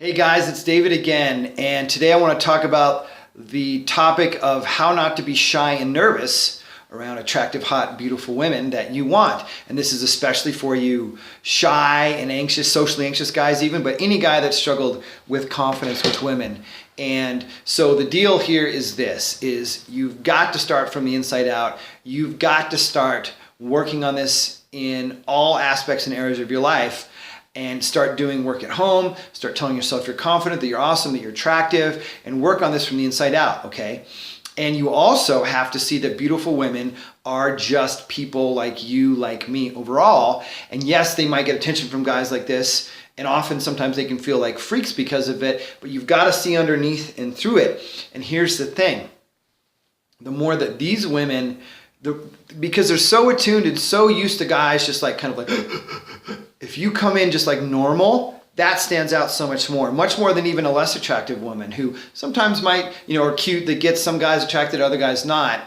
Hey guys, it's David again, and today I want to talk about the topic of how not to be shy and nervous around attractive, hot, beautiful women that you want. And this is especially for you shy and anxious, socially anxious guys even, but any guy that struggled with confidence with women. And so the deal here is this, is you've got to start from the inside out. You've got to start working on this in all aspects and areas of your life. And start doing work at home, start telling yourself you're confident, that you're awesome, that you're attractive, and work on this from the inside out, okay? And you also have to see that beautiful women are just people like you, like me overall. And yes, they might get attention from guys like this, and often sometimes they can feel like freaks because of it, but you've got to see underneath and through it. And here's the thing. The more that these women, because they're so attuned and so used to guys just like kind of like, if you come in just like normal, that stands out so much more than even a less attractive woman who sometimes might, are cute, that gets some guys attracted, other guys not.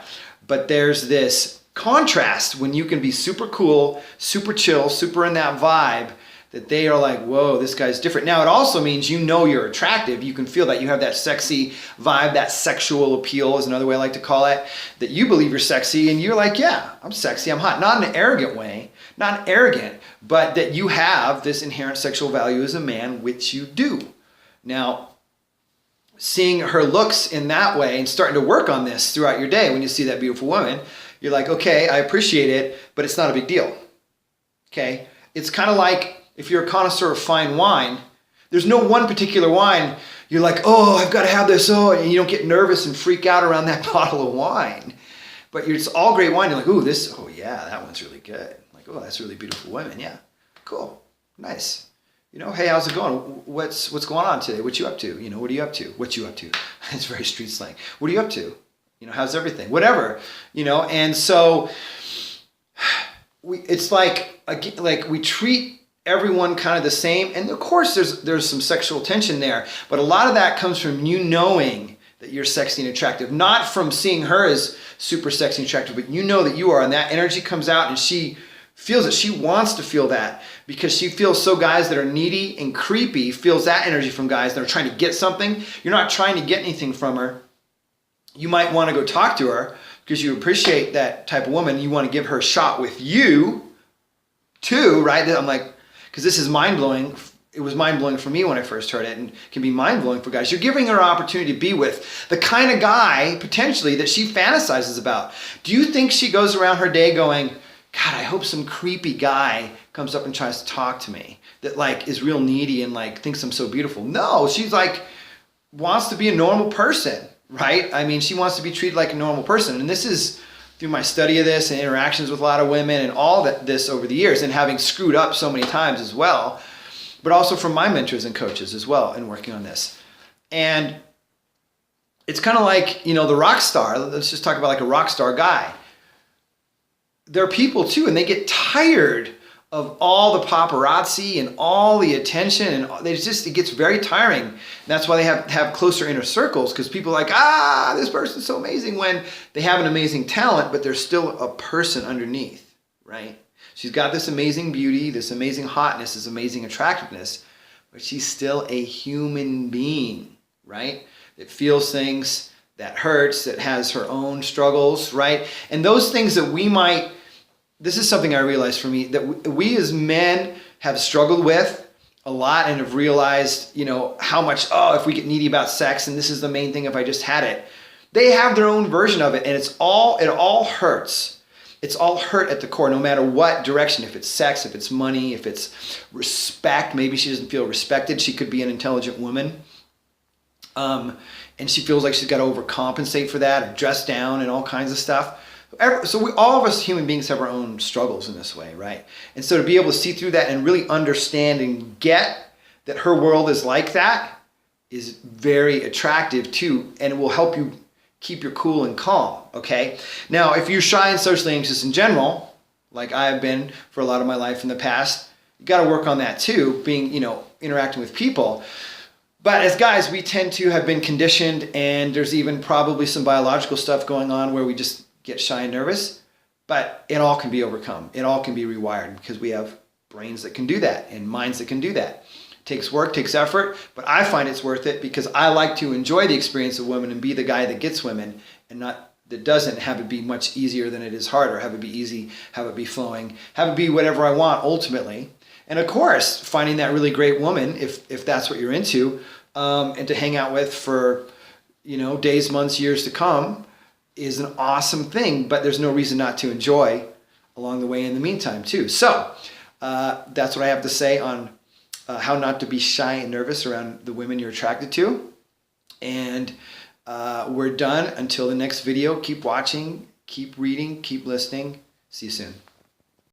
But there's this contrast when you can be super cool, super chill, super in that vibe, that they are like, whoa, this guy's different. Now, it also means you're attractive. You can feel that you have that sexy vibe, that sexual appeal is another way I like to call it, that you believe you're sexy and you're like, yeah, I'm sexy, I'm hot. Not in an arrogant way, not arrogant, but that you have this inherent sexual value as a man, which you do. Now, seeing her looks in that way and starting to work on this throughout your day when you see that beautiful woman, you're like, okay, I appreciate it, but it's not a big deal, okay? It's kind of like, if you're a connoisseur of fine wine, there's no one particular wine you're like, oh, I've got to have this, and you don't get nervous and freak out around that bottle of wine. But it's all great wine. You're like, ooh, oh yeah, that one's really good. Like, oh, that's really beautiful women. Yeah, cool, nice. Hey, how's it going? What's going on today? What you up to? What are you up to? What you up to? It's very street slang. What are you up to? How's everything? Whatever. And so it's like we treat everyone kind of the same, and of course there's some sexual tension there, but a lot of that comes from you knowing that you're sexy and attractive, not from seeing her as super sexy and attractive, but you know that you are, and that energy comes out, and she feels it. She wants to feel that because she feels so guys that are needy and creepy feels that energy from guys that are trying to get something. You're not trying to get anything from her. You might want to go talk to her because you appreciate that type of woman. You want to give her a shot with you too, right? I'm like, because this is mind-blowing. It was mind-blowing for me when I first heard it, and can be mind-blowing for guys. You're giving her an opportunity to be with the kind of guy, potentially, that she fantasizes about. Do you think she goes around her day going, God, I hope some creepy guy comes up and tries to talk to me that like is real needy and like thinks I'm so beautiful? No, she's like, wants to be a normal person, right? I mean, she wants to be treated like a normal person. And this is through my study of this and interactions with a lot of women and all this over the years, and having screwed up so many times as well, but also from my mentors and coaches as well in working on this. And it's kind of like, the rock star. Let's just talk about like a rock star guy. There are people too, and they get tired of all the paparazzi and all the attention, and it gets very tiring. And that's why they have closer inner circles, because people are like, this person's so amazing, when they have an amazing talent, but there's still a person underneath, right? She's got this amazing beauty, this amazing hotness, this amazing attractiveness, but she's still a human being, right? That feels things, that hurts, that has her own struggles, right? And those things that this is something I realized for me, that we as men have struggled with a lot and have realized, how much, if we get needy about sex, and this is the main thing if I just had it. They have their own version of it, and it all hurts. It's all hurt at the core, no matter what direction. If it's sex, if it's money, if it's respect, maybe she doesn't feel respected. She could be an intelligent woman. And she feels like she's got to overcompensate for that, or dress down and all kinds of stuff. So all of us human beings have our own struggles in this way, right? And so to be able to see through that and really understand and get that her world is like that is very attractive too, and it will help you keep your cool and calm, okay? Now, if you're shy and socially anxious in general, like I have been for a lot of my life in the past, you got to work on that too, being, interacting with people. But as guys, we tend to have been conditioned, and there's even probably some biological stuff going on where we just get shy and nervous, but it all can be overcome. It all can be rewired because we have brains that can do that and minds that can do that. Takes work, takes effort, but I find it's worth it because I like to enjoy the experience of women and be the guy that gets women and not that doesn't have it be much easier than it is harder, have it be easy, have it be flowing, have it be whatever I want ultimately. And of course, finding that really great woman, if that's what you're into, and to hang out with for, days, months, years to come is an awesome thing, but there's no reason not to enjoy along the way in the meantime too. So that's what I have to say on how not to be shy and nervous around the women you're attracted to. And we're done. Until the next video, keep watching, keep reading, keep listening. See you soon.